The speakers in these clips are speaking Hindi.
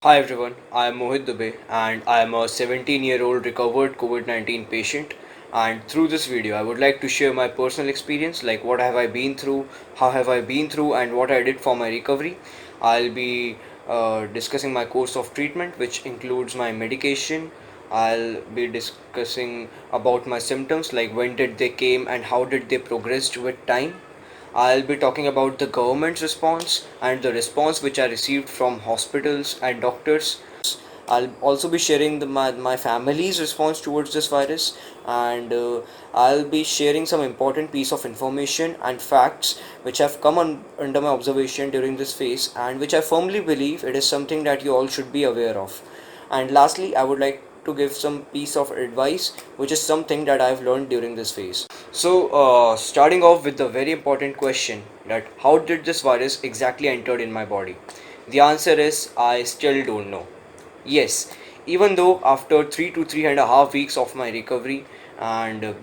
Hi everyone, I am Mohit Dubey and I am a 17-year-old recovered COVID-19 patient. And through this video, I would like to share my personal experience, like what have I been through, how have I been through, and what I did for my recovery. I'll be discussing my course of treatment, which includes my medication. I'll be discussing about my symptoms, like when did they came and how did they progressed with time. I'll be talking about the government's response and the response which I received from hospitals and doctors. I'll also be sharing my family's response towards this virus, and I'll be sharing some important piece of information and facts which have come under my observation during this phase and which I firmly believe it is something that you all should be aware of. And lastly, I would like to give some piece of advice which is something that I've learned during this phase. So, starting off with the very important question that how did this virus exactly entered in my body? The answer is I still don't know. Yes, even though after 3 to 3.5 weeks of my recovery and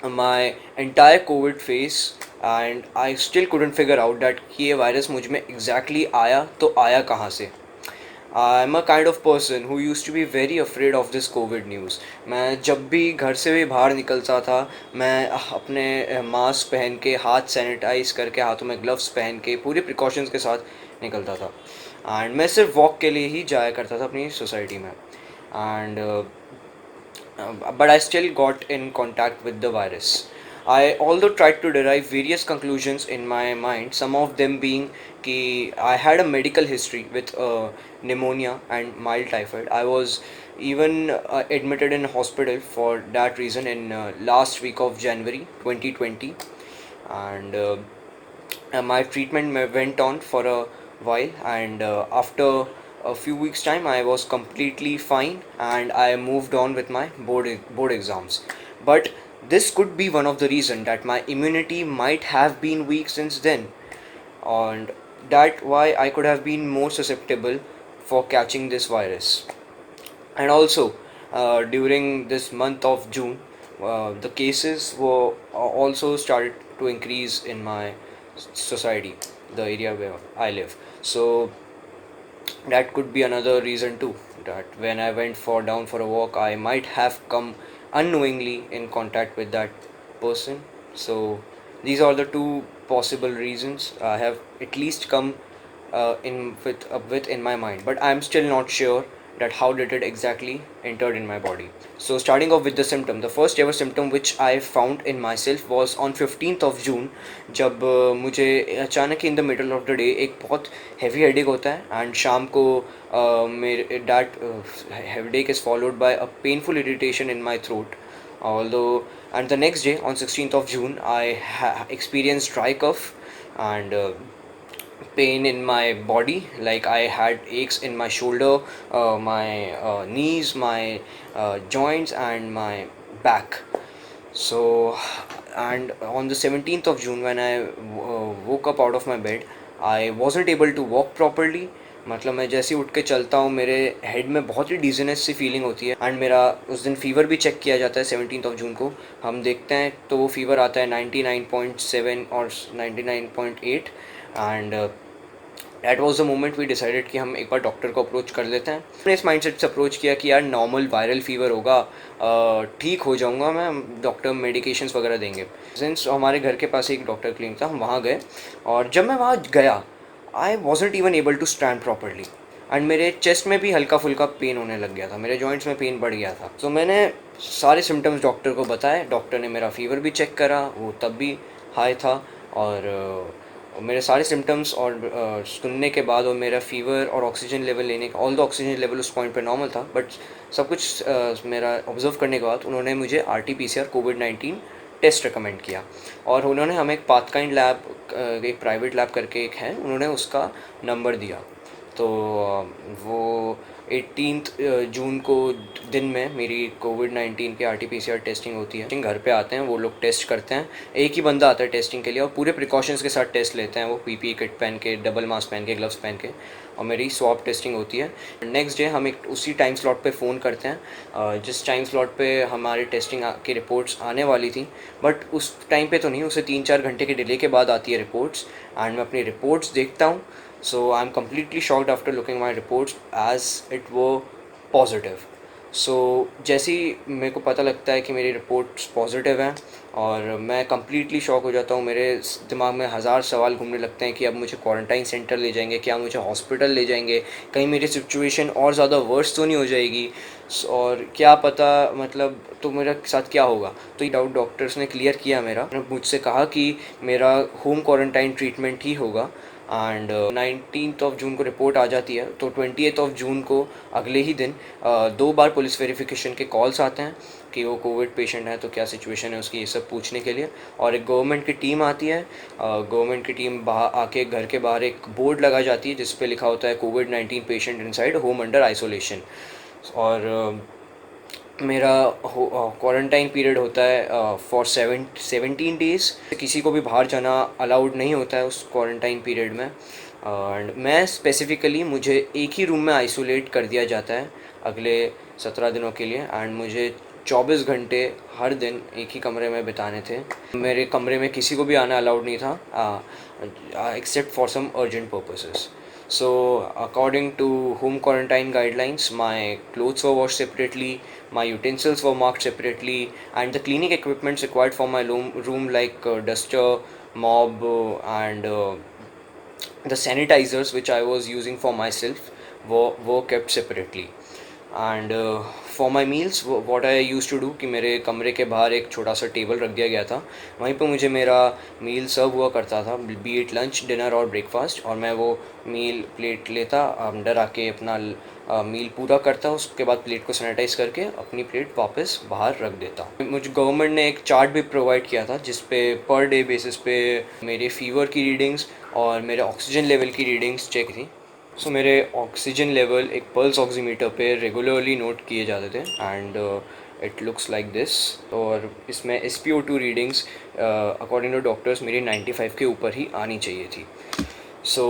my entire COVID phase, and I still couldn't figure out that कि ये वायरस मुझ में exactly आया तो आया कहाँ से. I'm a kind of person who used to be very afraid of this COVID news. मैं जब भी घर से भी बाहर निकलता था, मैं अपने मास्क पहन के, हाथ सैनिटाइज करके, हाथों में ग्लव्स पहन के, पूरे प्रिकॉशंस के साथ निकलता था. एंड मैं सिर्फ वॉक के लिए ही जाया करता था अपनी सोसाइटी में. And but I still got in contact with the virus. I although tried to derive various conclusions in my mind, some of them being कि I had a medical history with pneumonia and mild typhoid. I was even admitted in hospital for that reason in last week of January 2020, and my treatment went on for a while, and after a few weeks time I was completely fine and I moved on with my board exams. But this could be one of the reason that my immunity might have been weak since then, and that why I could have been more susceptible for catching this virus. And also during this month of June, the cases were also started to increase in my society, the area where I live. So that could be another reason too, that when I went for down for a walk I might have come unknowingly in contact with that person. So these are the two possible reasons I have at least come with in my mind, but I'm still not sure that how did it exactly entered in my body. So starting off with the symptom, the first ever symptom which I found in myself was on 15th of June, जब मुझे अचानक in the middle of the day एक बहुत हैवी हेडेक होता है, एंड शाम को मेरे that headache is followed by a painful irritation in my throat. Although, and the next day on 16th of June I experienced dry cough and pain in my body, like I had aches in my shoulder, my knees, my joints and my back. So, and on the 17th of June when I woke up out of my bed, I wasn't able to walk properly. मतलब मैं जैसे ही उठ के चलता हूँ मेरे हेड में बहुत ही डिजीनेस सी फीलिंग होती है, एंड मेरा उस दिन फीवर भी चेक किया जाता है 17th ऑफ जून को. हम देखते हैं तो वो फीवर आता है 99.7 और 99.8. And that was the moment we decided कि हम एक बार डॉक्टर को अप्रोच कर लेते हैं. हमने इस माइंडसेट से अप्रोच किया कि यार नॉर्मल वायरल फीवर होगा, ठीक हो जाऊंगा मैं, डॉक्टर मेडिकेशंस वगैरह देंगे. सिंस हमारे घर के पास एक डॉक्टर क्लिनिक था, हम वहाँ गए, और जब मैं वहाँ गया I wasn't even able to stand properly, and मेरे चेस्ट में भी हल्का फुल्का पेन होने लग गया था, मेरे जॉइंट्स में पेन बढ़ गया था. तो मैंने सारे सिम्टम्स डॉक्टर को बताए. डॉक्टर ने मेरा फीवर भी चेक करा, वो तब भी हाई था, और मेरे सारे सिम्टम्स और सुनने के बाद और मेरा फीवर और ऑक्सीजन लेवल लेने का, ऑल द ऑक्सीजन लेवल उस पॉइंट पे नॉर्मल था, बट सब कुछ मेरा ऑब्जर्व करने के बाद उन्होंने मुझे RT-PCR कोविड-19 टेस्ट रिकमेंड किया. और उन्होंने हमें एक पाथकाइंड लैब, एक प्राइवेट लैब करके एक है, उन्होंने उसका नंबर दिया. तो वो 18th जून को दिन में मेरी कोविड-19 के RT-PCR टेस्टिंग होती है. घर पे आते हैं वो लोग, टेस्ट करते हैं. एक ही बंदा आता है टेस्टिंग के लिए और पूरे प्रिकॉशंस के साथ टेस्ट लेते हैं. वो PPE किट पहन के, डबल मास्क पहन के, ग्लव्स पहन के, और मेरी स्वैब टेस्टिंग होती है. नेक्स्ट डे हम एक उसी टाइम स्लॉट पे फ़ोन करते हैं जिस टाइम स्लॉट पे हमारी टेस्टिंग की रिपोर्ट्स आने वाली थी, बट उस टाइम पे तो नहीं, उसे 3-4 घंटे के डिले के बाद आती है रिपोर्ट्स. एंड मैं अपनी रिपोर्ट्स देखता हूँ, So I'm completely shocked after looking my reports as it were positive. सो जैसे ही मेरे को पता लगता है कि मेरी रिपोर्ट्स पॉजिटिव हैं और मैं कम्प्लीटली शॉक हो जाता हूँ। मेरे दिमाग में हज़ार सवाल घूमने लगते हैं कि अब मुझे क्वारंटाइन सेंटर ले जाएंगे, क्या मुझे हॉस्पिटल ले जाएंगे, कहीं मेरी सिचुएशन और ज़्यादा वर्स तो नहीं हो जाएगी, और क्या पता मतलब तो मेरे साथ क्या होगा। तो ये डाउट डॉक्टर्स ने क्लियर किया मेरा, मुझसे कहा कि मेरा होम क्वारंटाइन ट्रीटमेंट ही होगा। एंड 19th ऑफ जून को रिपोर्ट आ जाती है, तो 20th ऑफ जून को अगले ही दिन 2 बार पुलिस वेरिफिकेशन के कॉल्स आते हैं कि वो कोविड पेशेंट है तो क्या सिचुएशन है उसकी, ये सब पूछने के लिए। और एक गवर्नमेंट की टीम आती है, गवर्नमेंट की टीम बाहर आके घर के बाहर एक बोर्ड लगा जाती है जिस पे लिखा होता है कोविड-19 patient inside home under isolation. और मेरा क्वारंटाइन पीरियड होता है फॉर 17 डेज़। किसी को भी बाहर जाना अलाउड नहीं होता है उस क्वारंटाइन पीरियड में। एंड मैं स्पेसिफ़िकली मुझे एक ही रूम में आइसोलेट कर दिया जाता है अगले 17 दिनों के लिए। एंड मुझे 24 घंटे हर दिन एक ही कमरे में बिताने थे। मेरे कमरे में किसी को भी आना अलाउड नहीं था except for some urgent purposes. So, according to home quarantine guidelines, my clothes were washed separately, my utensils were marked separately, and the cleaning equipments required for my room like duster, mop, and the sanitizers which I was using for myself were kept separately. And for my meals what I use to do कि मेरे कमरे के बाहर एक छोटा सा टेबल रख दिया गया था, वहीं पर मुझे मेरा मील सर्व हुआ करता था, बी इट लंच, डिनर और ब्रेकफास्ट। और मैं वो मील प्लेट लेता, अंदर आके अपना मील पूरा करता, उसके बाद प्लेट को सैनिटाइज करके अपनी प्लेट वापस बाहर रख देता। मुझे गवर्नमेंट ने एक चार्ट भी प्रोवाइड किया था जिस पे पर डे बेसिस पे मेरे फीवर की रीडिंग्स और मेरे ऑक्सीजन लेवल की रीडिंग्स चेक थी। सो मेरे ऑक्सीजन लेवल एक पल्स ऑक्सीमीटर पे रेगुलरली नोट किए जाते थे and it looks like this. और इसमें SpO2 readings according to doctors मेरी 95 के ऊपर ही आनी चाहिए थी। So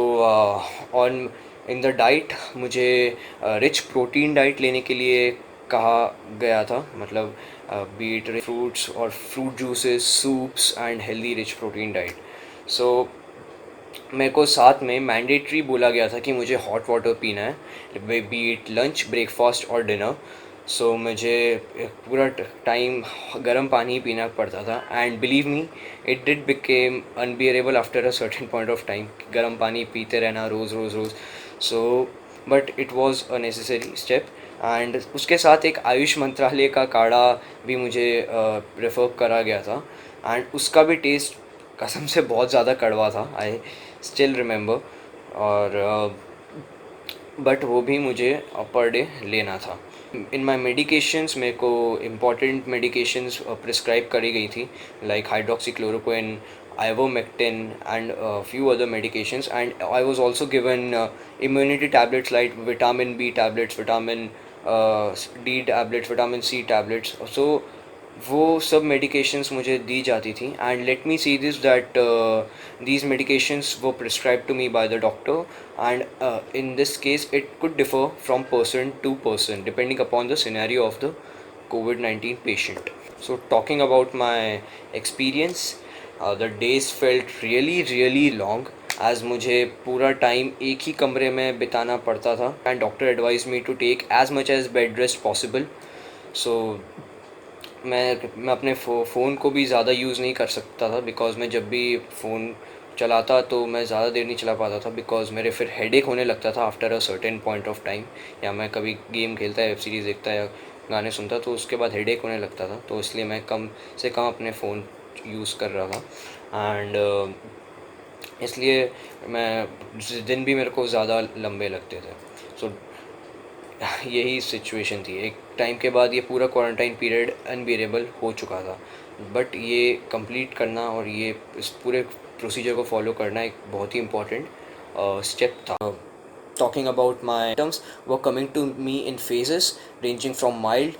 on in the diet मुझे रिच प्रोटीन डाइट लेने के लिए कहा गया था, मतलब बीट फ्रूट्स और fruit juices, soups and healthy rich protein diet. So मेरे को साथ में मैंडेटरी बोला गया था कि मुझे हॉट वाटर पीना है, बी इट लंच, ब्रेकफास्ट और डिनर। सो मुझे पूरा टाइम गर्म पानी ही पीना पड़ता था। And believe me, it did became unbearable after a certain point of time, गर्म पानी पीते रहना रोज़ रोज़ रोज़। So but it was a necessary step. And उसके साथ एक आयुष मंत्रालय का काढ़ा भी मुझे रेफ़र करा गया था, एंड उसका भी टेस्ट कसम से बहुत ज़्यादा कड़वा था, आई स्टिल रिमेंबर। और बट वो भी मुझे पर डे लेना था। इन माई मेडिकेशंस मेरे को इम्पॉर्टेंट मेडिकेशंस प्रिस्क्राइब करी गई थी, like hydroxychloroquine, ivermectin and a few other medications. And I was also given immunity tablets like vitamin B tablets, vitamin D tablets, vitamin C tablets. So वो सब मेडिकेशंस मुझे दी जाती थी। And let me see this that these medications were prescribed to me by the doctor, and in this case it could differ from person to person depending upon the scenario of the COVID-19 patient. So talking about my experience, the days felt really long as मुझे पूरा टाइम एक ही कमरे में बिताना पड़ता था, and doctor advise me to take as much as bed rest possible. So मैं अपने फ़ोन को भी ज़्यादा यूज़ नहीं कर सकता था, बिकॉज़ मैं जब भी फ़ोन चलाता तो मैं ज़्यादा देर नहीं चला पाता था, बिकॉज़ मेरे फिर हेडेक होने लगता था after a certain point of time. या मैं कभी गेम खेलता या वेब सीरीज़ देखता या गाने सुनता तो उसके बाद हेडेक होने लगता था, तो इसलिए मैं कम से कम अपने फ़ोन यूज़ कर रहा था। एंड इसलिए मैं दिन भी मेरे को ज़्यादा लंबे लगते थे। सो यही सिचुएशन थी। एक टाइम के बाद ये पूरा क्वारंटाइन पीरियड अनबियरेबल हो चुका था, बट ये कंप्लीट करना और ये इस पूरे प्रोसीजर को फॉलो करना एक बहुत ही इम्पोर्टेंट स्टेप था। Talking about my symptoms were coming to me in phases ranging from mild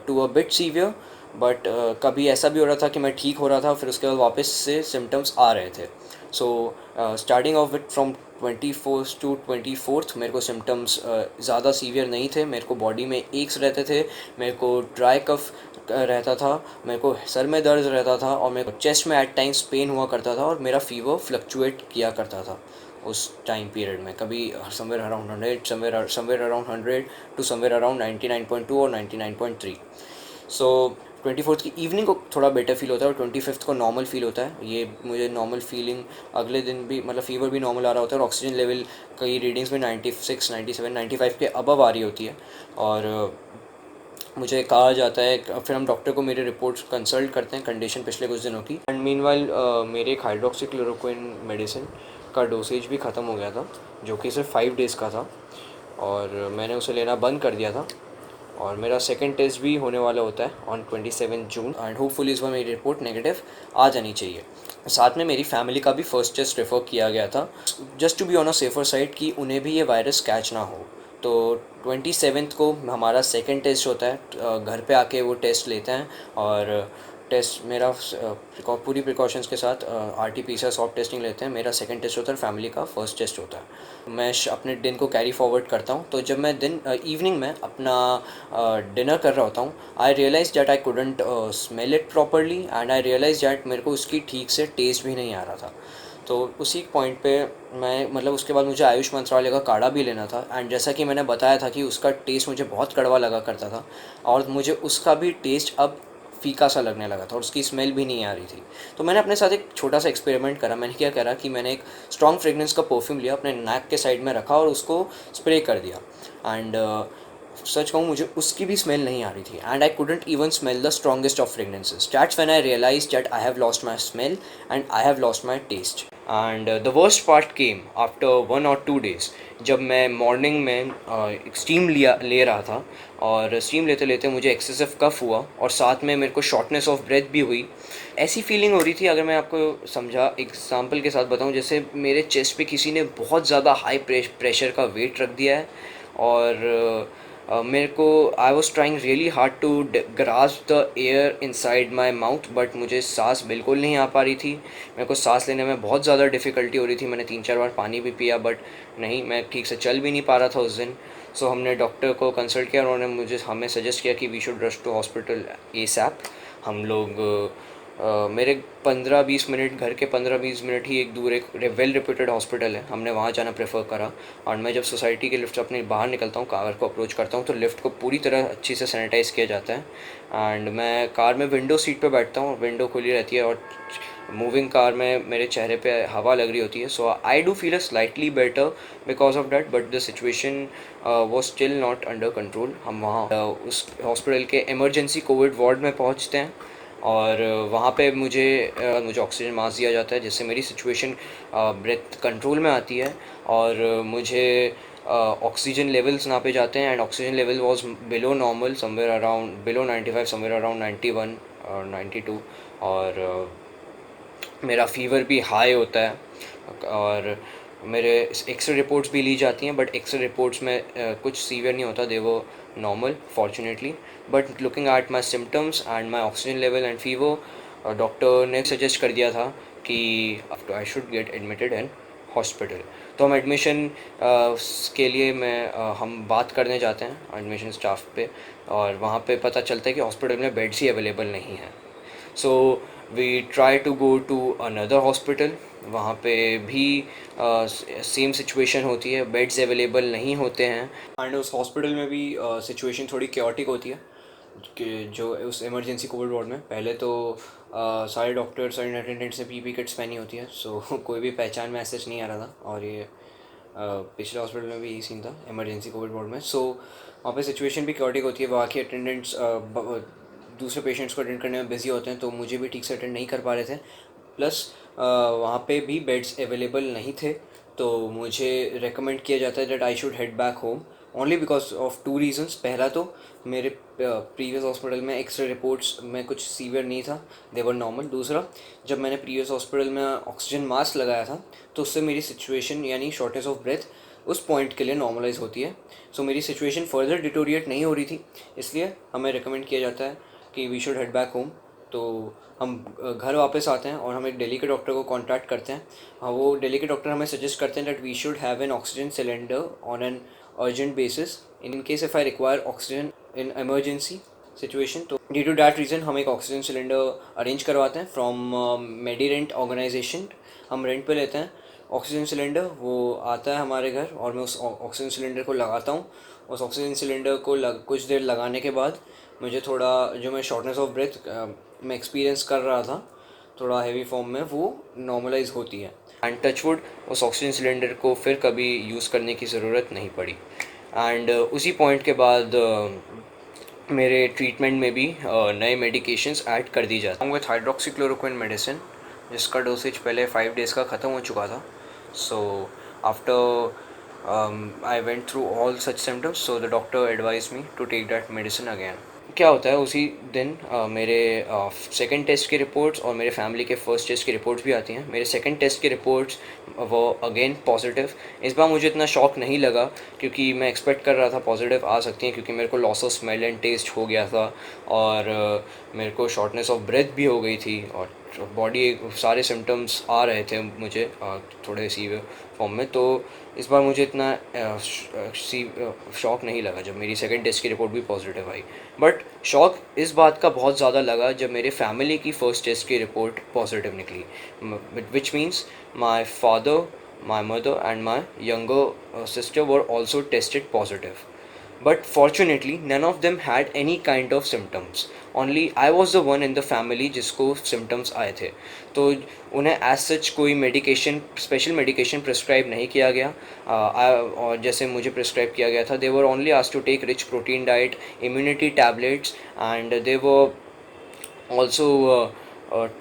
to a bit severe. But कभी ऐसा भी हो रहा था कि मैं ठीक हो रहा था, फिर उसके बाद वापस से सिम्टम्स आ रहे थे। So starting off with from 24th to 24th मेरे को सिम्टम्स ज़्यादा सीवियर नहीं थे। मेरे को बॉडी में एक्स रहते थे, मेरे को ड्राई कफ रहता था, मेरे को सर में दर्द रहता था, और मेरे को चेस्ट में एट टाइम्स पेन हुआ करता था, और मेरा फीवर फ्लक्चुएट किया करता था। उस टाइम पीरियड में, कभी somewhere around 100, somewhere around 100 to somewhere around 99.2 और 99.3। सो 24th की इवनिंग को थोड़ा बेटर फील होता है और 25th को नॉर्मल फील होता है। ये मुझे नॉर्मल फीलिंग अगले दिन भी, मतलब फ़ीवर भी नॉर्मल आ रहा होता है और ऑक्सीजन लेवल कई रीडिंग्स में 96, 97, 95 के अबव आ रही होती है। और मुझे कहा जाता है, फिर हम डॉक्टर को मेरे रिपोर्ट्स कंसल्ट करते हैं कंडीशन पिछले कुछ दिनों की। एंड मीनवाइल मेरे एक हाइड्रोक्सीक्लोरोक्विन मेडिसिन का डोसेज भी ख़त्म हो गया था, जो कि सिर्फ 5 डेज़ का था, और मैंने उसे लेना बंद कर दिया था। और मेरा सेकंड टेस्ट भी होने वाला होता है ऑन 27 जून, एंड होपफुली इस बार मेरी रिपोर्ट नेगेटिव आ जानी चाहिए। साथ में मेरी फैमिली का भी फर्स्ट टेस्ट रेफ़र किया गया था, just to be on a safer side, कि उन्हें भी ये वायरस कैच ना हो। तो 27th को हमारा सेकंड टेस्ट होता है, घर पे आके वो टेस्ट लेते हैं, और टेस्ट मेरा पूरी प्रिकॉशंस के साथ RT-PCR सॉफ्ट टेस्टिंग लेते हैं। मेरा सेकंड टेस्ट होता है, फैमिली का फर्स्ट टेस्ट होता है। मैं अपने दिन को कैरी फॉरवर्ड करता हूँ। तो जब मैं इवनिंग में अपना डिनर कर रहा होता हूँ, I realise that I couldn't smell it properly, and I realise that मेरे को उसकी ठीक से टेस्ट भी नहीं आ रहा था। तो उसी पॉइंट पे मैं, मतलब उसके बाद मुझे आयुष मंत्रालय का काढ़ा भी लेना था, एंड जैसा कि मैंने बताया था कि उसका टेस्ट मुझे बहुत कड़वा लगा करता था, और मुझे उसका भी टेस्ट अब फीका सा लगने लगा था और उसकी स्मेल भी नहीं आ रही थी। तो मैंने अपने साथ एक छोटा सा एक्सपेरिमेंट करा। मैंने क्या करा कि मैंने एक स्ट्रॉन्ग फ्रेगनेंस का परफ्यूम लिया, अपने नाक के साइड में रखा और उसको स्प्रे कर दिया, एंड सच कहूँ मुझे उसकी भी स्मेल नहीं आ रही थी, and I couldn't even smell the strongest of fragrances. That's when I realise that I have lost my smell and I have lost my taste. And the worst part came after 1 or 2 days, जब मैं मॉर्निंग में स्टीम ले रहा था, और स्टीम लेते लेते मुझे एक्सेसिव कफ हुआ, और साथ में मेरे को शॉर्टनेस ऑफ ब्रेथ भी हुई। ऐसी फीलिंग हो रही थी, अगर मैं आपको समझा एग्जांपल के साथ बताऊं, जैसे मेरे चेस्ट पे किसी ने बहुत ज़्यादा हाई प्रेशर का वेट रख दिया है, और मेरे को I was trying really hard to grasp the air inside my mouth, but मुझे सांस बिल्कुल नहीं आ पा रही थी। मेरे को सांस लेने में बहुत ज़्यादा डिफ़िकल्टी हो रही थी। मैंने 3-4 बार पानी भी पिया, बट नहीं, मैं ठीक से चल भी नहीं पा रहा था उस दिन। सो हमने डॉक्टर को कंसल्ट किया, उन्होंने हमें सजेस्ट किया कि we should rush to hospital ASAP. हम लोग मेरे 15-20 मिनट, घर के 15-20 मिनट ही एक दूर एक वेल रिप्यूटेड हॉस्पिटल है, हमने वहाँ जाना प्रेफर करा। और मैं जब सोसाइटी के लिफ्ट से अपने बाहर निकलता हूँ, कार को अप्रोच करता हूँ, तो लिफ्ट को पूरी तरह अच्छी से सैनिटाइज़ किया जाता है। एंड मैं कार में विंडो सीट पे बैठता हूँ, विंडो खुली रहती है, और मूविंग कार में मेरे चेहरे पे हवा लग रही होती है। So I do feel a slightly better because of that, but the situation was still not under control. हम वहाँ उस हॉस्पिटल के इमरजेंसी कोविड वार्ड में पहुँचते हैं, और वहाँ पे मुझे ऑक्सीजन मास्क दिया जाता है, जिससे मेरी सिचुएशन ब्रेथ कंट्रोल में आती है, और मुझे ऑक्सीजन लेवल्स नापे जाते हैं, and oxygen level was below normal, somewhere around below 95, somewhere around 91 और 92, और मेरा फ़ीवर भी हाई होता है, और मेरे एक्सरे रिपोर्ट्स भी ली जाती हैं, बट एक्सरे रिपोर्ट्स में कुछ सीवियर नहीं होता, दे वो normal fortunately. But looking at my symptoms and my oxygen level and fever, doctor ने सजेस्ट कर दिया था कि I should get admitted in hospital. तो हम एडमिशन के लिए हम बात करने जाते हैं एडमिशन स्टाफ पे, और वहाँ पे पता चलता है कि हॉस्पिटल में बेड्स ही अवेलेबल नहीं हैं। So we try to go to another hospital, वहाँ पे भी सेम सिचुएशन होती है, बेड्स अवेलेबल नहीं होते हैं, एंड उस हॉस्पिटल में भी सिचुएशन थोड़ी क्योटिक होती है, कि जो उस इमरजेंसी कोविड वार्ड में पहले तो सारे डॉक्टर्स एंड अटेंडेंट्स ने पीपी किट्स पहनी होती है, सो कोई भी पहचान में ऐसे नहीं आ रहा था। और ये पिछले हॉस्पिटल में भी यही सीन था इमरजेंसी कोविड वार्ड में। सो वहाँ पे सिचुएशन भी क्योटिक होती है, वहाँ के अटेंडेंट्स दूसरे पेशेंट्स को अटेंड करने में बिजी होते हैं, तो मुझे भी ठीक से अटेंड नहीं कर पा रहे थे। प्लस वहाँ पे भी बेड्स अवेलेबल नहीं थे, तो मुझे रेकमेंड किया जाता है that I should head back home only because of 2 reasons. पहला तो मेरे प्रीवियस हॉस्पिटल में एक्सरे रिपोर्ट्स में कुछ सीवियर नहीं था, दे वर नॉर्मल। दूसरा, जब मैंने प्रीवियस हॉस्पिटल में ऑक्सीजन मास्क लगाया था, तो उससे मेरी सिचुएशन यानी शॉर्टनेस ऑफ ब्रेथ उस पॉइंट के लिए नॉर्मलाइज होती है। सो मेरी सिचुएशन फर्दर डिटोरिएट नहीं हो रही थी, इसलिए हमें रिकमेंड किया जाता है कि we should head back home. तो हम घर वापस आते हैं और हम एक दिल्ली के डॉक्टर को कॉन्टैक्ट करते हैं। हाँ, वो दिल्ली के डॉक्टर हमें सजेस्ट करते हैं that we should have an oxygen cylinder on an urgent basis in case if I require oxygen in emergency situation. तो ड्यू टू डैट रीज़न हम एक ऑक्सीजन सिलेंडर अरेंज करवाते हैं फ्रॉम मेडी रेंट ऑर्गेनाइजेशन। हम रेंट पे लेते हैं ऑक्सीजन सिलेंडर वो आता है हमारे घर और मैं उस ऑक्सीजन सिलेंडर को लगाता हूँ। उस ऑक्सीजन सिलेंडर को कुछ देर लगाने के बाद मुझे थोड़ा जो मैं शॉर्टनेस ऑफ ब्रेथ मैं एक्सपीरियंस कर रहा था थोड़ा हैवी फॉर्म में, वो नॉर्मलाइज होती है। एंड टचवुड उस ऑक्सीजन सिलेंडर को फिर कभी यूज़ करने की ज़रूरत नहीं पड़ी। एंड उसी पॉइंट के बाद मेरे ट्रीटमेंट में भी नए मेडिकेशंस ऐड कर दी जाती हैं विथ हाइड्रोक्सीक्लोरोक्विन मेडिसिन, जिसका डोसेज पहले 5 days का ख़त्म हो चुका था। So after I went through all such symptoms, so the doctor advise me to take that medicine again. क्या होता है उसी दिन मेरे सेकंड टेस्ट की रिपोर्ट्स और मेरे फैमिली के फर्स्ट टेस्ट की रिपोर्ट्स भी आती हैं। मेरे सेकंड टेस्ट की रिपोर्ट्स वो अगेन पॉजिटिव। इस बार मुझे इतना शॉक नहीं लगा क्योंकि मैं एक्सपेक्ट कर रहा था पॉजिटिव आ सकती हैं, क्योंकि मेरे को loss of smell and taste हो गया था और मेरे को शॉर्टनेस ऑफ ब्रेथ भी हो गई थी और बॉडी सारे सिम्टम्स आ रहे थे मुझे थोड़े सीवियर फॉर्म में। तो इस बार मुझे इतना शॉक नहीं लगा जब मेरी सेकंड टेस्ट की रिपोर्ट भी पॉजिटिव आई। बट शॉक इस बात का बहुत ज़्यादा लगा जब मेरे फैमिली की फ़र्स्ट टेस्ट की रिपोर्ट पॉजिटिव निकली, which means my father, my mother and my younger sister were also tested positive. But fortunately, none of them had any kind of symptoms. Only I was the one in the family जिसको symptoms आए थे। तो उन्हें as such कोई medication, special medication prescribe नहीं किया गया और जैसे मुझे prescribe किया गया था। They were only asked to take rich protein diet, immunity tablets, and they were also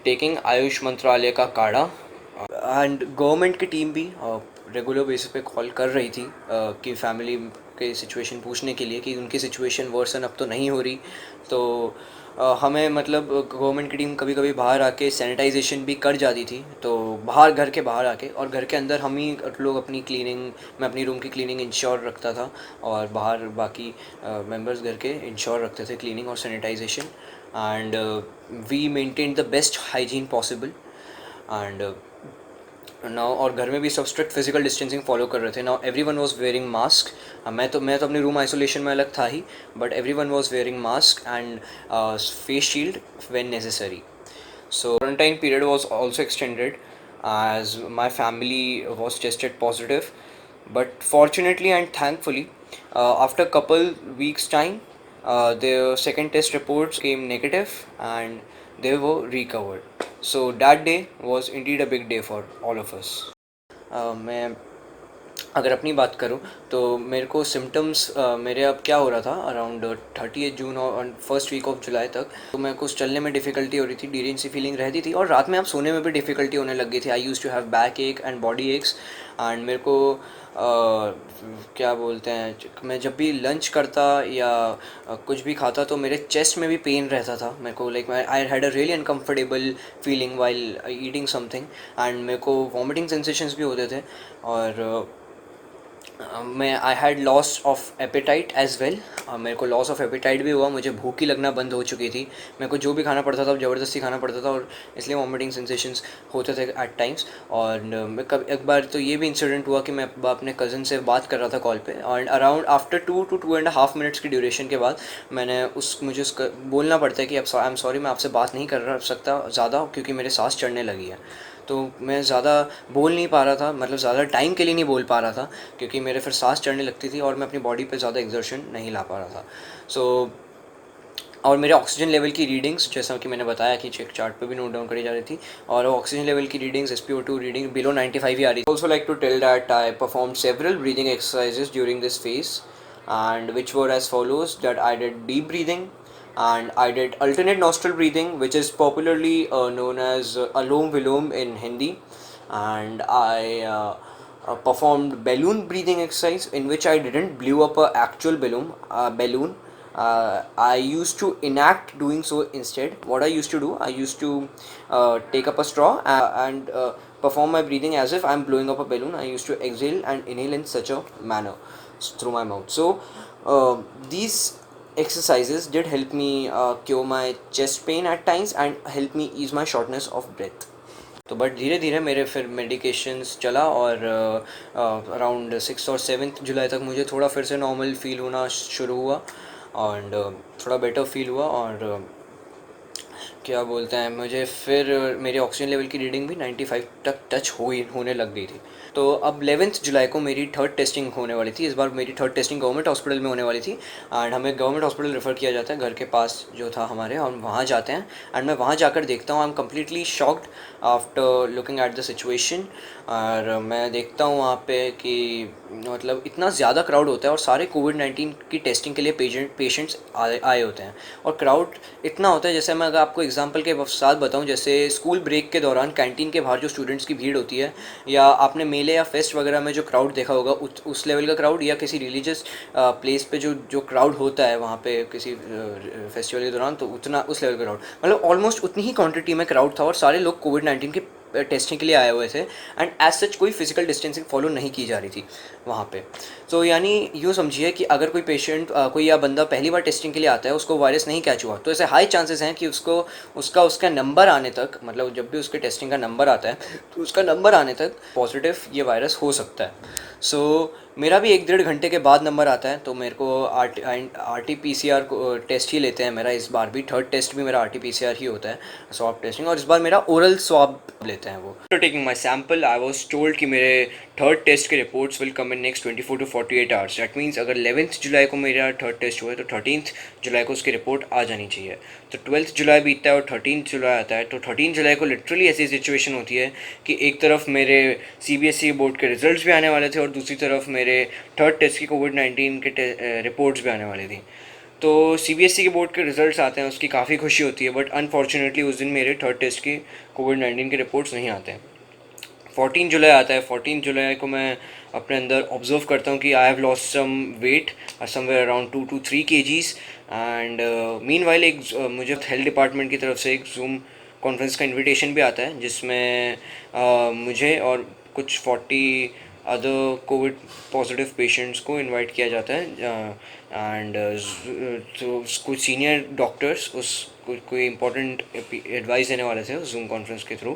taking Ayush मंत्रालय का काढ़ा। एंड गवर्नमेंट की टीम भी रेगुलर बेसिस पे कॉल कर रही थी कि फैमिली के सिचुएशन पूछने के लिए कि उनकी सिचुएशन वर्सन अब तो नहीं हो रही। तो हमें मतलब गवर्नमेंट की टीम कभी कभी बाहर आके सैनिटाइजेशन भी कर जाती थी, तो बाहर घर के बाहर आके, और घर के अंदर हम ही लोग अपनी क्लीनिंग, मैं अपनी रूम की क्लीनिंग इंश्योर रखता था और बाहर बाकी मेंबर्स घर के इंश्योर रखते थे क्लीनिंग और sanitisation. And we maintain the best hygiene possible. And now और घर में भी सब स्ट्रिक्ट फिजिकल डिस्टेंसिंग फॉलो कर रहे थे। Now everyone was wearing mask. मैं तो अपने रूम आइसोलेशन में अलग था ही, but everyone was wearing mask and face shield when necessary. So quarantine period was also extended as my family was tested positive, but fortunately and thankfully, after couple weeks time, their second test reports came negative and they were recovered. So that day was indeed a big day for all of us. मैं अगर अपनी बात करूं तो मेरे को सिम्टम्स मेरे अब क्या हो रहा था अराउंड 30 जून और फर्स्ट वीक ऑफ जुलाई तक, तो मेरे को चलने में डिफ़िकल्टी हो रही थी, डीरेंज सी फीलिंग रहती थी और रात में अब सोने में भी डिफ़िकल्टी होने लग गई थी। आई यूज़ टू हैव बैक एक एंड बॉडी एक्स एंड मेरे को क्या बोलते हैं, मैं जब भी लंच करता या कुछ भी खाता तो मेरे चेस्ट में भी पेन रहता था मेरे को, like I had a really uncomfortable feeling while eating something and मेरे को वॉमिटिंग सेंसेशंस भी होते थे। और मैं I had loss of appetite as well, मेरे को लॉस ऑफ एपेटाइट भी हुआ, मुझे भूख ही लगना बंद हो चुकी थी, मेरे को जो भी खाना पड़ता था ज़बरदस्ती खाना पड़ता था और इसलिए वॉमिटिंग सेंसेशंस होते थे एट टाइम्स। और मैं एक बार तो ये भी इंसिडेंट हुआ कि मैं अपने कज़न से बात कर रहा था कॉल पे और अराउंड आफ्टर 2 to 2.5 मिनट्स की ड्यूरेशन के बाद मुझे उसका बोलना पड़ता है कि अब आई एम सॉरी, मैं आपसे बात नहीं कर सकता ज़्यादा क्योंकि मेरे सांस चढ़ने लगी है। तो मैं ज़्यादा बोल नहीं पा रहा था, मतलब ज़्यादा टाइम के लिए नहीं बोल पा रहा था क्योंकि मेरे फिर सांस चढ़ने लगती थी और मैं अपनी बॉडी पे ज़्यादा एक्सर्शन नहीं ला पा रहा था। सो और मेरे ऑक्सीजन लेवल की रीडिंग्स, जैसा कि मैंने बताया कि चेक चार्ट पे भी नोट डाउन करी जा रही थी, और ऑक्सीजन लेवल की रीडिंग्स SpO2 रीडिंग बिलो 95 ही आ रही थी। Also like to tell that I perform several breathing exercises during this phase and which were as follows: that I did deep breathing and I did alternate nostril breathing, which is popularly known as Alom Vilom in Hindi, and I performed balloon breathing exercise in which I didn't blew up a actual balloon. I used to enact doing so instead. What I used to do, I used to take up a straw and perform my breathing as if I'm blowing up a balloon. I used to exhale and inhale in such a manner through my mouth. So these exercises did help me cure my chest pain at times and help me ease my shortness of breath. तो बट धीरे धीरे मेरे फिर मेडिकेशंस चला और अराउंड 6 और 7 जुलाई तक मुझे थोड़ा फिर से नॉर्मल फील होना शुरू हुआ और थोड़ा बेटर फील हुआ। और क्या बोलते हैं, मुझे फिर मेरे ऑक्सीजन लेवल की रीडिंग भी 95 तक टच होने लग गई थी। तो अब 11th जुलाई को मेरी थर्ड टेस्टिंग होने वाली थी। इस बार मेरी थर्ड टेस्टिंग गवर्नमेंट हॉस्पिटल में होने वाली थी, एंड हमें गवर्नमेंट हॉस्पिटल रेफ़र किया जाता है घर के पास जो था हमारे, और वहाँ जाते हैं। एंड मैं वहाँ जाकर देखता हूँ, I am completely shocked after looking at the situation. और मैं देखता हूँ वहाँ पे कि मतलब इतना ज़्यादा क्राउड होता है, और सारे कोविड-19 की टेस्टिंग के लिए पेशेंट्स आए होते हैं। और क्राउड इतना होता है, जैसे मैं अगर आपको एग्जांपल के साथ बताऊं, जैसे स्कूल ब्रेक के दौरान कैंटीन के बाहर जो स्टूडेंट्स की भीड़ होती है, या आपने मेले या फेस्ट वगैरह में जो क्राउड देखा होगा, उस लेवल का क्राउड, या किसी रिलीजियस प्लेस पे जो जो क्राउड होता है वहाँ पे किसी फेस्टिवल के दौरान, तो उतना उस लेवल का क्राउड, मतलब ऑलमोस्ट उतनी ही क्वांटिटी में क्राउड था, और सारे लोग कोविड-19 के टेस्टिंग के लिए आए हुए थे। एंड एज सच कोई फिजिकल डिस्टेंसिंग फॉलो नहीं की जा रही थी वहाँ पे। तो यानी यूँ समझिए कि अगर कोई पेशेंट कोई या बंदा पहली बार टेस्टिंग के लिए आता है, उसको वायरस नहीं कैच हुआ, तो ऐसे हाई चांसेस हैं कि उसको उसका नंबर आने तक, मतलब जब भी उसके टेस्टिंग का नंबर आता है, तो उसका नंबर आने तक पॉजिटिव ये वायरस हो सकता है। सो मेरा भी 1 डेढ़ घंटे के बाद नंबर आता है, तो मेरे को R T P C R test ही लेते हैं। मेरा इस बार भी थर्ड टेस्ट भी मेरा R T P C R ही होता है, स्वाब टेस्टिंग, और इस बार मेरा ओरल स्वाब लेते हैं वो। After taking my sample I was told कि मेरे थर्ड टेस्ट के reports will come in next 24 to 48 hours. That means अगर 11th जुलाई को मेरा थर्ड टेस्ट हुआ है, तो 13th जुलाई को उसकी रिपोर्ट आ जानी चाहिए। तो 12th जुलाई बीतता है और 13th जुलाई आता है, तो 13 जुलाई को लिटरली ऐसी सिचुएशन होती है कि एक तरफ मेरे CBSE बोर्ड के रिजल्ट्स भी आने वाले थे, और दूसरी तरफ मेरे थर्ड टेस्ट की कोविड-19 के रिपोर्ट्स भी आने वाली थी। तो CBSE के बोर्ड के रिजल्ट्स आते हैं, उसकी काफ़ी खुशी होती है, बट अनफॉर्चुनेटली उस दिन मेरे थर्ड टेस्ट की कोविड-19 के रिपोर्ट्स नहीं आते हैं। 14 जुलाई आता है। 14 जुलाई को मैं अपने अंदर ऑब्जर्व करता हूँ कि I have lost some weight, somewhere around 2 to 3 kgs। And meanwhile एक मुझे हेल्थ डिपार्टमेंट की तरफ से एक जूम कॉन्फ्रेंस का इनविटेशन भी आता है, जिसमें मुझे और कुछ 40 अदर कोविड पॉजिटिव पेशेंट्स को इनवाइट किया जाता है। एंड तो कुछ सीनियर डॉक्टर्स उस कोई इम्पोर्टेंट एडवाइस देने वाले थे उस जूम कॉन्फ्रेंस के थ्रू।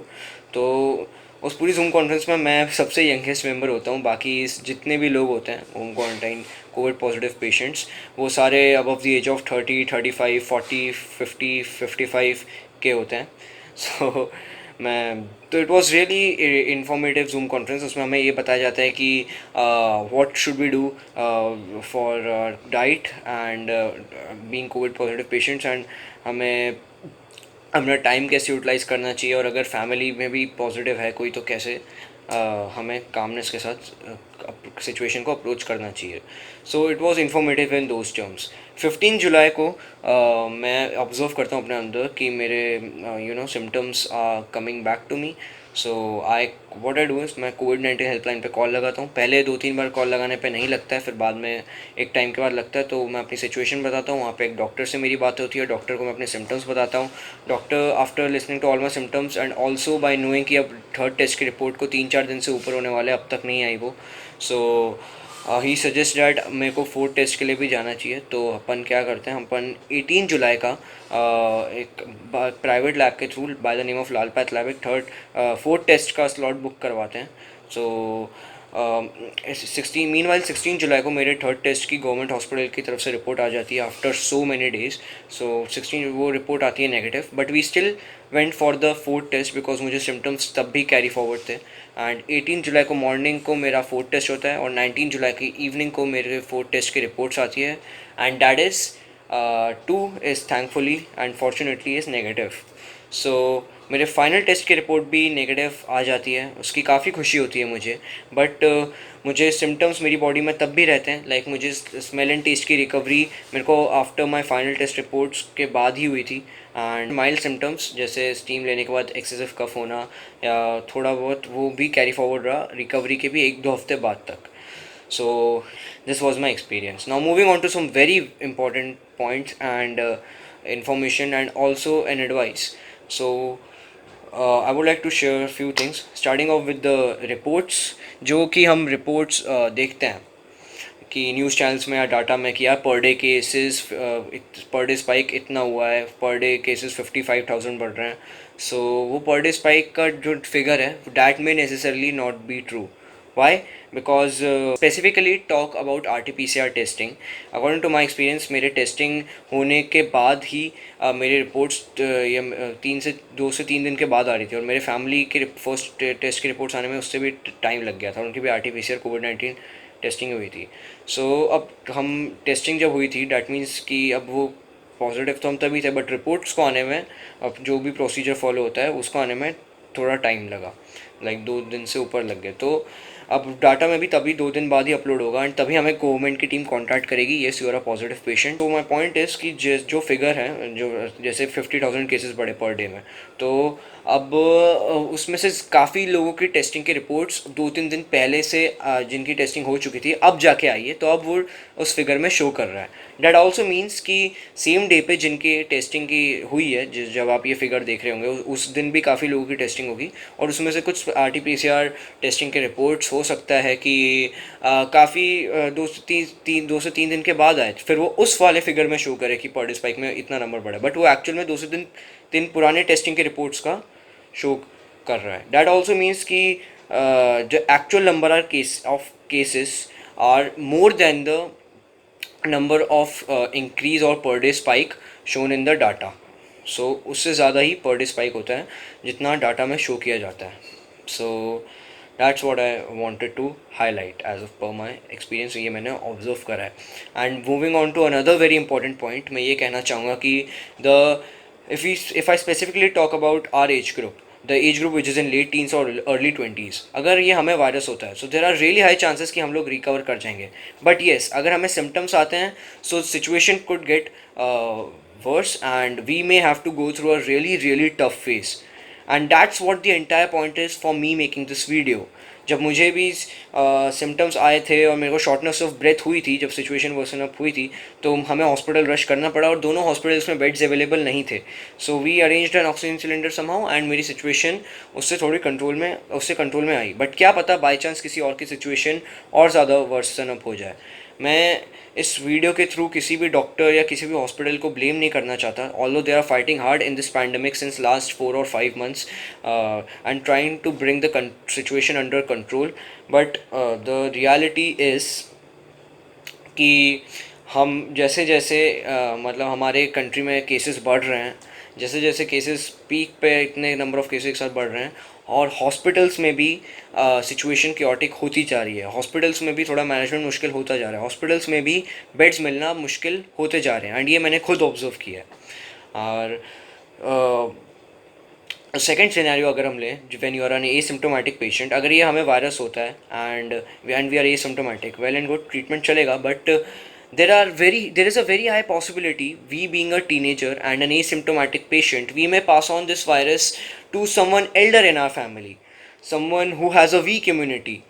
तो उस पूरी जूम कॉन्फ्रेंस में मैं सबसे यंगेस्ट मेंबर होता हूँ। बाकी जितने भी लोग होते हैं home quarantine Covid positive patients, वो सारे अबव द एज ऑफ 30, 35, 40, 50, 55 के होते हैं। सो मैं तो it was really informative Zoom conference. उसमें हमें ये बताया जाता है कि what should we do for diet and being COVID positive patients, and हमें अपना टाइम कैसे यूटिलाइज़ करना चाहिए, और अगर फैमिली में भी पॉजिटिव है कोई, तो कैसे हमें कामनेस के साथ सिचुएशन को अप्रोच करना चाहिए। So it was informative in those terms. 15 जुलाई को मैं ऑब्जर्व करता हूँ अपने अंदर कि मेरे symptoms are coming back to me. So I what I do is, मैं कोविड-19 हेल्पलाइन पे कॉल लगाता हूँ। पहले 2-3 बार कॉल लगाने पे नहीं लगता है, फिर बाद में एक टाइम के बाद लगता है। तो मैं अपनी सिचुएशन बताता हूँ, वहाँ पे एक डॉक्टर से मेरी बात होती है, डॉक्टर को मैं अपने सिम्टम्स बताता हूँ। Doctor after listening to all my symptoms and also by knowing कि अब थर्ड टेस्ट की रिपोर्ट को 3-4 दिन से ऊपर होने वाले, अब तक नहीं आई वो। सो ही सजेस्ट डैट मेरे को फोर्थ टेस्ट के लिए भी जाना चाहिए। तो अपन क्या करते हैं, अपन 18 जुलाई का एक प्राइवेट लैब के through by the name of Lal path lab एक फोर्थ टेस्ट का स्लॉट बुक करवाते हैं। सो 16 जुलाई को मेरे थर्ड टेस्ट की गवर्नमेंट हॉस्पिटल की तरफ से रिपोर्ट आ जाती है after so many days. So 16 वो रिपोर्ट आती है negative, but we still went for the fourth test because मुझे सिम्टम्स तब भी कैरी फॉरवर्ड थे। एंड 18 जुलाई को मॉर्निंग को मेरा फोर्थ टेस्ट होता है, और 19 जुलाई की इवनिंग को मेरे फोर्थ टेस्ट की रिपोर्ट्स आती है, and that is 2 is thankfully and fortunately is negative. So मेरे फाइनल टेस्ट की रिपोर्ट भी नेगेटिव आ जाती है, उसकी काफ़ी खुशी होती है मुझे। बट मुझे सिम्टम्स मेरी बॉडी में तब भी रहते हैं, लाइक मुझे स्मेल एंड टेस्ट की रिकवरी मेरे को after my final test reports के बाद ही हुई थी। एंड माइल्ड सिम्टम्स जैसे स्टीम लेने के बाद एक्सेसिव कफ होना या थोड़ा बहुत, वो भी कैरी फॉरवर्ड रहा रिकवरी के भी 1-2 हफ्ते बाद तक। So this was my experience. Now moving on to some very important points and information and also an advice. So I would like to share a few things, starting off with the reports। जो कि हम reports देखते हैं कि न्यूज़ चैनल्स में या डाटा में कि यार पर डे केसेस, पर डे स्पाइक इतना हुआ है, पर डे केसेस 55,000 बढ़ रहे हैं। सो वो पर डे स्पाइक का जो फिगर है, that may necessarily not be true. Why? Because specifically talk about RT-PCR testing. According to my experience, मेरे टेस्टिंग होने के बाद ही मेरे रिपोर्ट्स ये 2 से 3 दिन के बाद आ रही थी, और मेरे फैमिली के फर्स्ट टेस्ट की रिपोर्ट्स आने में उससे भी टाइम लग गया था, उनकी भी RT-PCR कोविड-19 टेस्टिंग हुई थी. अब हम टेस्टिंग जब हुई थी, डैट मीन्स कि अब वो पॉजिटिव तो हम तभी थे, बट रिपोर्ट्स को आने में, अब जो भी प्रोसीजर फॉलो होता है उसको आने में थोड़ा टाइम लगा, 2 दिन से ऊपर लग गए. तो अब डाटा में भी तभी 2 दिन बाद ही अपलोड होगा, एंड तभी हमें गवर्नमेंट की टीम कांटेक्ट करेगी, yes you are a positive patient. तो माय पॉइंट इज़ कि जो फिगर है, जो जैसे 50,000 केसेस बढ़े पर डे में, तो अब उसमें से काफ़ी लोगों की टेस्टिंग की रिपोर्ट्स 2-3 दिन पहले से जिनकी टेस्टिंग हो चुकी थी अब जाके आई है, तो अब वो उस फिगर में शो कर रहा है. डैट ऑल्सो मीन्स कि सेम डे पे जिनकी टेस्टिंग की हुई है, जब आप ये फिगर देख रहे होंगे, उस दिन भी काफ़ी लोगों की टेस्टिंग होगी, और उसमें से कुछ RT-PCR टेस्टिंग के रिपोर्ट्स हो सकता है कि काफ़ी 2 से 3 दिन के बाद आए, फिर वो उस वाले फिगर में शो करे कि पर डे स्पाइक में इतना नंबर बढ़ा, बट वो एक्चुअल में 2 से 3 दिन पुराने टेस्टिंग के रिपोर्ट्स का शो कर रहा है. डैट ऑल्सो मीन्स कि जो actual number are of cases are more than the number of increase और per day spike shown in the data. So उससे ज़्यादा ही पर डे स्पाइक होता है जितना डाटा में शो किया जाता है. So that's what I wanted to highlight as of per my experience. ये मैंने ऑब्जर्व करा है. And moving on to another very important point, मैं ये कहना चाहूँगा कि the if I specifically talk about our age group, the age group which is in late teens or early 20s, अगर ये हमें वायरस होता है, so there are really high chances कि हम लोग रिकवर कर जाएंगे. बट येस, अगर हमें सिम्टम्स आते हैं, so situation could get worse and we may have to go through a really tough phase. And that's what the entire point is for me making this video. जब मुझे भी सिम्टम्स आए थे और मेरे को शॉर्टनेस ऑफ ब्रेथ हुई थी, जब सिचुएशन वर्सन अप हुई थी, तो हमें हॉस्पिटल रश करना पड़ा, और दोनों हॉस्पिटल्स में बेड्स अवेलेबल नहीं थे. So we arranged an oxygen cylinder somehow, and मेरी सिचुएशन उससे कंट्रोल में आई. बट क्या पता बाई चांस किसी और की सिचुएशन और ज़्यादा वर्सन अप हो जाए. मैं इस वीडियो के थ्रू किसी भी डॉक्टर या किसी भी हॉस्पिटल को ब्लेम नहीं करना चाहता, although they are fighting hard in this pandemic since last 4 or 5 months and trying to bring the situation under control. But the reality is कि हम जैसे जैसे मतलब हमारे कंट्री में केसेस बढ़ रहे हैं, जैसे जैसे केसेस पीक पे इतने नंबर ऑफ़ केसेस एक साथ बढ़ रहे हैं, और हॉस्पिटल्स में भी सिचुएशन क्योटिक होती जा रही है. हॉस्पिटल्स में भी थोड़ा मैनेजमेंट मुश्किल होता जा रहा है. हॉस्पिटल्स में भी बेड्स मिलना मुश्किल होते जा रहे हैं, एंड ये मैंने खुद ऑब्जर्व किया है. और सेकेंड सिनेरियो अगर हम लें, when you are an asymptomatic patient, अगर ये हमें वायरस होता है and we are asymptomatic, well and good, treatment चलेगा. But there is a very high possibility, we being a teenager and an asymptomatic patient, we may pass on this virus to someone elder in our family, someone who has a weak immunity.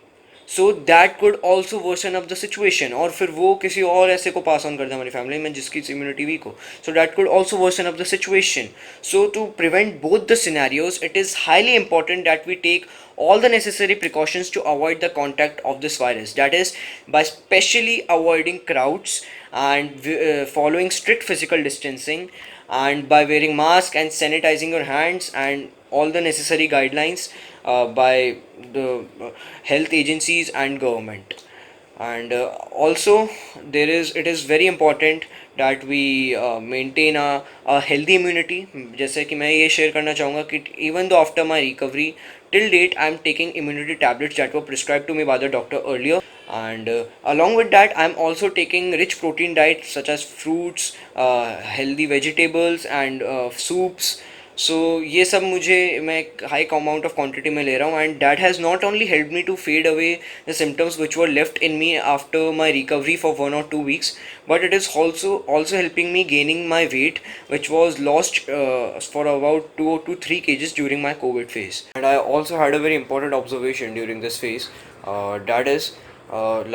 So that could also worsen up the situation, और फिर वो किसी और ऐसे को पास ऑन कर दे हमारी फैमिली में जिसकी इम्यूनिटी वीक हो. So that could also worsen up the situation. So to prevent both the scenarios, it is highly important that we take all the necessary precautions to avoid the contact of this virus. That is, by specially avoiding crowds and following strict physical distancing, and by wearing mask and sanitizing your hands and all the necessary guidelines by the health agencies and government. And also it is very important that we maintain a healthy immunity. जैसे कि मैं ये शेयर करना चाहूँगा कि even though after my recovery till date I am taking immunity tablets that were prescribed to me by the doctor earlier, and along with that I am also taking rich protein diets such as fruits, healthy vegetables and soups. सो ये सब मैं हाई अमाउंट ऑफ क्वांटिटी में ले रहा हूँ, and that has not only help me to fade away the symptoms which were left in me after my recovery for 1 or 2 weeks, but it is also helping me gaining my weight which was lost for about 2 to 3 kgs during my COVID phase. And I also had a very important observation during this phase, that is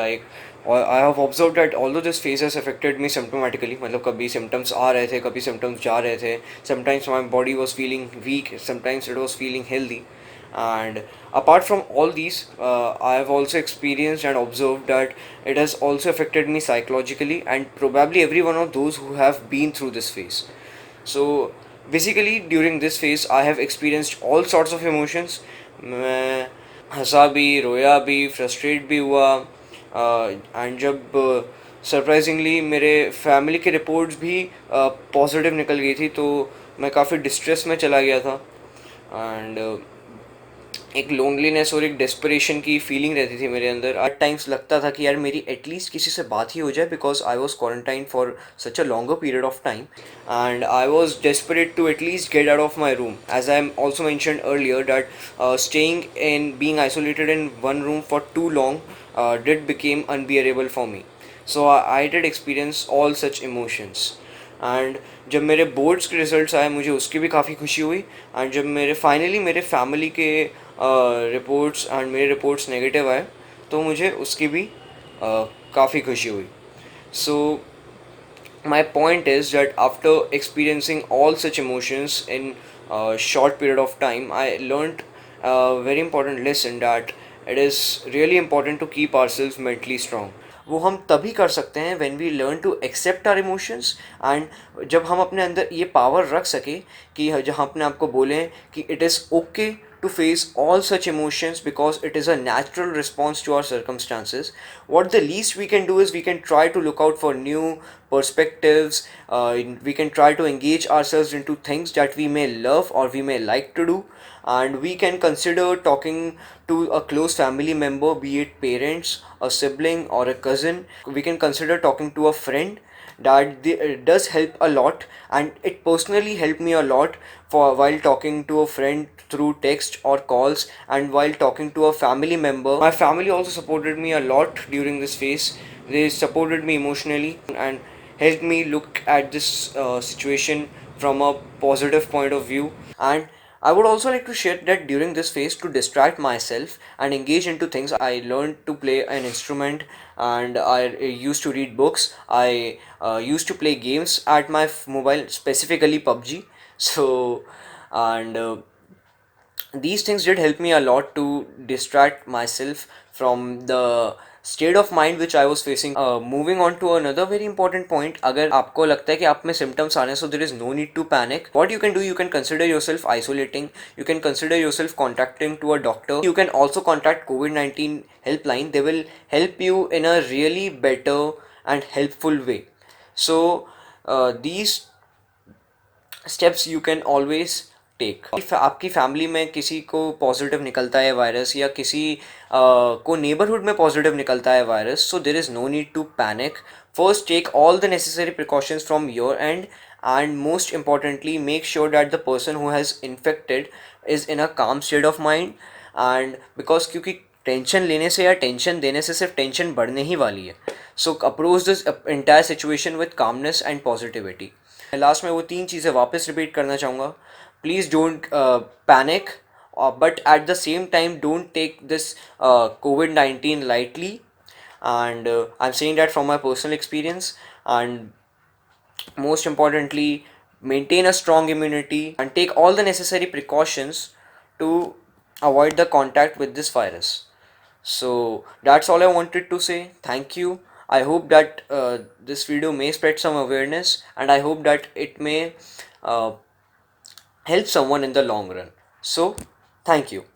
like I have observed that although this phase has affected me symptomatically, मतलब कभी symptoms आ रहे थे, कभी symptoms जा रहे थे, sometimes my body was feeling weak, sometimes it was feeling healthy, and apart from all these, I have also experienced and observed that it has also affected me psychologically, and probably every one of those who have been through this phase. So basically during this phase I have experienced all sorts of emotions. मैं हंसा भी, रोया भी, फ्रस्ट्रेट भी हुआ। एंड जब सरप्राइजिंगली मेरे फैमिली की रिपोर्ट्स भी पॉजिटिव निकल गई थी, तो मैं काफ़ी डिस्ट्रेस में चला गया था। एंड एक लोनलीनेस और एक डेस्परेशन की फीलिंग रहती थी मेरे अंदर। एट टाइम्स लगता था कि यार मेरी एटलीस्ट किसी से बात ही हो जाए, because I was quarantine for such a longer period of time, and I was desperate to at least get out of my room. As I also mentioned earlier, that staying in being isolated in one room for too long did became unbearable for me. So I did experience all such emotions. And जब मेरे बोर्ड्स के रिजल्ट्स आए, मुझे उसकी भी काफ़ी खुशी हुई। एंड जब मेरे फाइनली मेरे फैमिली के रिपोर्ट्स एंड मेरे रिपोर्ट्स नेगेटिव आए, तो मुझे उसकी भी काफ़ी खुशी हुई। सो my point is that after experiencing all such emotions in a short period of time, I learned a very important lesson, that it is really important to keep ourselves mentally strong. वो हम तभी कर सकते हैं when we learn to accept our emotions, and जब हम अपने अंदर ये पावर रख सके कि जहाँ अपने आप को बोलें कि it is okay to face all such emotions, because it is a natural response to our circumstances. What the least we can do is we can try to look out for new perspectives. We can try to engage ourselves into things that we may love or we may like to do, and we can consider talking to a close family member, be it parents, a sibling, or a cousin. We can consider talking to a friend. Does help a lot, and it personally helped me a lot for while talking to a friend through text or calls, and while talking to a family member. My family also supported me a lot during this phase. They supported me emotionally and helped me look at this situation from a positive point of view. And I would also like to share that during this phase, to distract myself and engage into things, I learned to play an instrument, and I used to read books. I used to play games at my mobile, specifically PUBG. So, and these things did help me a lot to distract myself from the state of mind which I was facing. Moving on to another very important point, अगर आपको लगता है कि आप में symptoms आ रहे हैं, so there is no need to panic. What you can do, you can consider yourself isolating, you can consider yourself contacting to a doctor. You can also contact COVID-19 helpline. They will help you in a really better and helpful way. So these steps you can always take. आपकी फैमिली में किसी को पॉजिटिव निकलता है वायरस, या किसी को नेबरहुड में पॉजिटिव निकलता है virus, so there is no need to panic. First take all the necessary precautions from your end, and most importantly make sure that the person who has infected is in a calm state of mind. and because क्योंकि टेंशन लेने से या टेंशन देने से सिर्फ टेंशन बढ़ने ही वाली है. So approach this entire situation with calmness and positivity. Last में वो तीन चीज़ें वापस रिपीट करना चाहूँगा. Please don't panic, but at the same time don't take this COVID-19 lightly. And I'm saying that from my personal experience. And most importantly, maintain a strong immunity and take all the necessary precautions to avoid the contact with this virus. So that's all I wanted to say. Thank you. I hope that this video may spread some awareness, and I hope that it may uh, help someone in the long run. So thank you.